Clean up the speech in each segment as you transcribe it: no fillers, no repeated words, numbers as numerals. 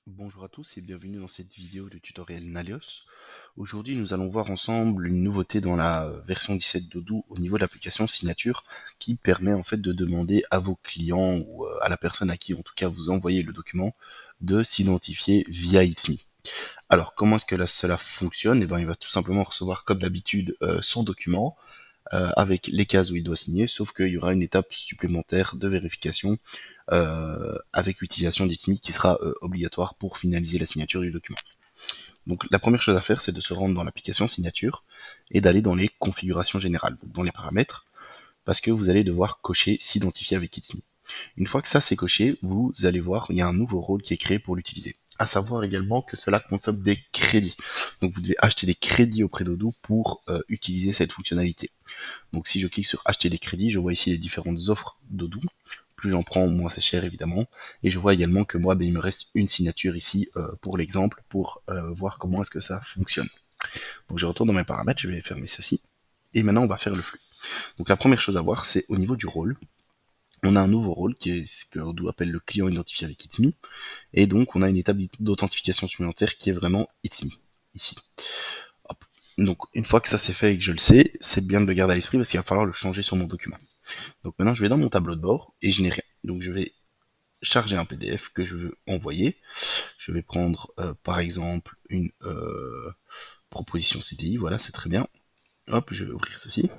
Bonjour à tous et bienvenue dans cette vidéo de tutoriel Nalios. Aujourd'hui nous allons voir ensemble une nouveauté dans la version 17 d'Odoo au niveau de l'application signature qui permet en fait de demander à vos clients ou à la personne à qui en tout cas vous envoyez le document de s'identifier via It's Me. Alors comment est-ce que cela fonctionne? Il va tout simplement recevoir comme d'habitude son document avec les cases où il doit signer, sauf qu'il y aura une étape supplémentaire de vérification avec l'utilisation d'ITMI qui sera obligatoire pour finaliser la signature du document. Donc la première chose à faire, c'est de se rendre dans l'application signature et d'aller dans les configurations générales, donc dans les paramètres, parce que vous allez devoir cocher s'identifier avec ITSMI. Une fois que ça c'est coché, vous allez voir, il y a un nouveau rôle qui est créé pour l'utiliser. À savoir également que cela consomme des crédits. Donc vous devez acheter des crédits auprès d'Odoo pour utiliser cette fonctionnalité. Donc si je clique sur acheter des crédits, je vois ici les différentes offres d'Odoo. Plus j'en prends, moins c'est cher évidemment. Et je vois également que moi, il me reste une signature ici pour l'exemple, pour voir comment est-ce que ça fonctionne. Donc je retourne dans mes paramètres, je vais fermer ceci. Et maintenant on va faire le flux. Donc la première chose à voir, c'est au niveau du rôle. On a un nouveau rôle qui est ce que Odoo appelle le client identifié avec It's Me. Et donc on a une étape d'authentification supplémentaire qui est vraiment It's Me, ici. Hop. Donc une fois que ça c'est fait et que je le sais, c'est bien de le garder à l'esprit parce qu'il va falloir le changer sur mon document. Donc maintenant je vais dans mon tableau de bord et je n'ai rien. Donc je vais charger un PDF que je veux envoyer. Je vais prendre par exemple une proposition CDI, voilà c'est très bien. Hop, je vais ouvrir ceci.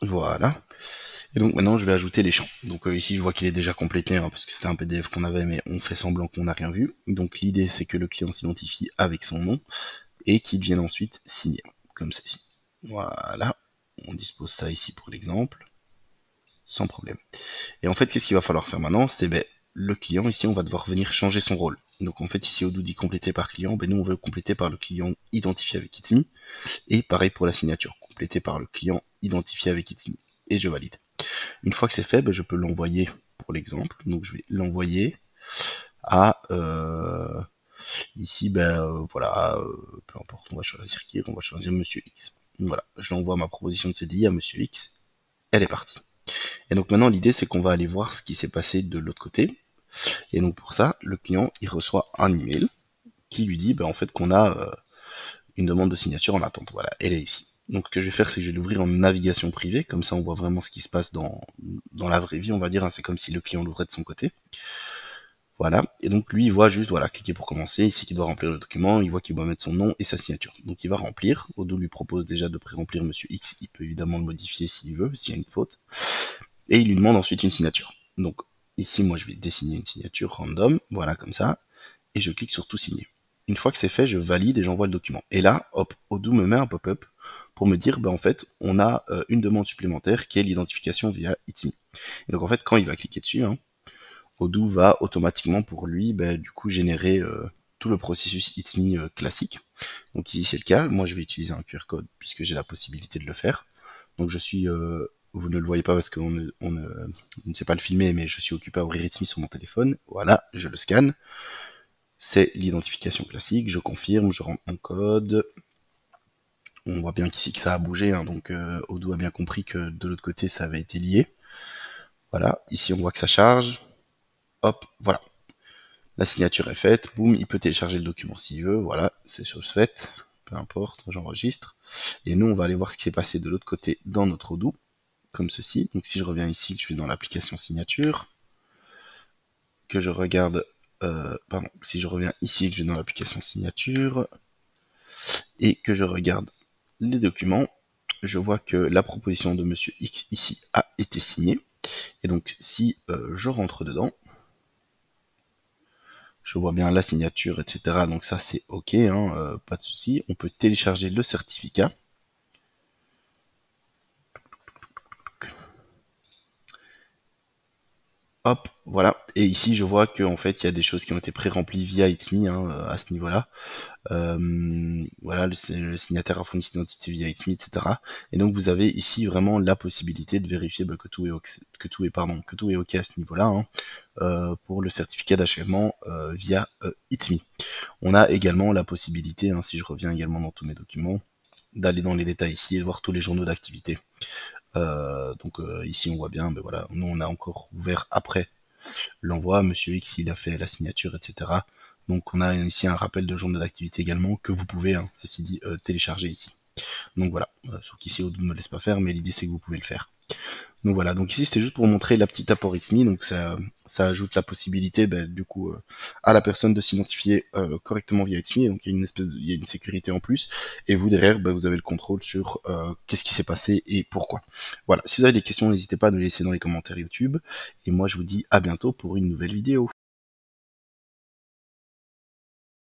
Voilà. Et donc maintenant je vais ajouter les champs. Donc ici je vois qu'il est déjà complété hein, parce que c'était un PDF qu'on avait mais on fait semblant qu'on n'a rien vu. Donc l'idée c'est que le client s'identifie avec son nom et qu'il vienne ensuite signer, comme ceci. Voilà, on dispose ça ici pour l'exemple, sans problème. Et en fait qu'est-ce qu'il va falloir faire maintenant, c'est le client ici on va devoir venir changer son rôle. Donc en fait ici Odoo dit compléter par client, nous on veut compléter par le client identifié avec It's Me. Et pareil pour la signature, compléter par le client identifié avec It's Me. Et je valide. Une fois que c'est fait, je peux l'envoyer pour l'exemple. Donc je vais l'envoyer à ici, voilà, peu importe, on va choisir qui, on va choisir Monsieur X. Voilà, je l'envoie ma proposition de CDI à Monsieur X. Elle est partie. Et donc maintenant l'idée c'est qu'on va aller voir ce qui s'est passé de l'autre côté. Et donc pour ça, le client il reçoit un email qui lui dit en fait qu'on a une demande de signature en attente. Voilà, elle est ici. Donc ce que je vais faire, c'est que je vais l'ouvrir en navigation privée, comme ça on voit vraiment ce qui se passe dans la vraie vie, on va dire, hein, c'est comme si le client l'ouvrait de son côté. Voilà, et donc lui il voit juste, voilà, cliquer pour commencer, ici qu'il doit remplir le document, il voit qu'il doit mettre son nom et sa signature. Donc il va remplir, Odoo lui propose déjà de pré-remplir Monsieur X, il peut évidemment le modifier s'il veut, s'il y a une faute, et il lui demande ensuite une signature. Donc ici moi je vais dessiner une signature random, voilà comme ça, et je clique sur tout signer. Une fois que c'est fait, je valide et j'envoie le document. Et là, hop, Odoo me met un pop-up pour me dire, en fait, on a une demande supplémentaire qui est l'identification via It's Me. Et donc en fait, quand il va cliquer dessus, Odoo va automatiquement pour lui, du coup, générer tout le processus It's Me classique. Donc ici c'est le cas, moi je vais utiliser un QR code puisque j'ai la possibilité de le faire. Donc je suis, vous ne le voyez pas parce qu'on ne sait pas le filmer, mais je suis occupé à ouvrir It's Me sur mon téléphone. Voilà, je le scanne. C'est l'identification classique, je confirme, je rentre mon code. On voit bien qu'ici que ça a bougé, donc Odoo a bien compris que de l'autre côté ça avait été lié. Voilà, ici on voit que ça charge. Hop, voilà. La signature est faite, boum, il peut télécharger le document s'il veut, voilà, c'est chose faite, peu importe, j'enregistre. Et nous on va aller voir ce qui s'est passé de l'autre côté dans notre Odoo, comme ceci. Donc si je reviens ici, je suis dans l'application signature, que je regarde, si je reviens ici, que je vais dans l'application signature, et que je regarde les documents, je vois que la proposition de Monsieur X ici a été signée. Et donc si je rentre dedans, je vois bien la signature, etc. Donc ça c'est ok, pas de souci. On peut télécharger le certificat. Hop, voilà. Et ici je vois qu'en fait il y a des choses qui ont été pré-remplies via It's Me à ce niveau-là. Voilà, le signataire a fourni cette identité via It's Me, etc. Et donc vous avez ici vraiment la possibilité de vérifier que tout est ok à ce niveau-là pour le certificat d'achèvement via It's Me. On a également la possibilité, si je reviens également dans tous mes documents, d'aller dans les détails ici et de voir tous les journaux d'activité Ici on voit bien, ben voilà, nous on a encore ouvert après l'envoi, Monsieur X il a fait la signature, etc. Donc on a ici un rappel de journée d'activité également que vous pouvez, hein, ceci dit, télécharger ici. Donc voilà, sauf qu'ici Odoo ne me laisse pas faire, mais l'idée c'est que vous pouvez le faire. Donc voilà, donc ici c'était juste pour montrer la petite apport XMe, donc ça ajoute la possibilité du coup à la personne de s'identifier correctement via XMe, donc il y a une sécurité en plus, et vous derrière vous avez le contrôle sur qu'est-ce qui s'est passé et pourquoi. Voilà, si vous avez des questions, n'hésitez pas à nous les laisser dans les commentaires YouTube, et moi je vous dis à bientôt pour une nouvelle vidéo.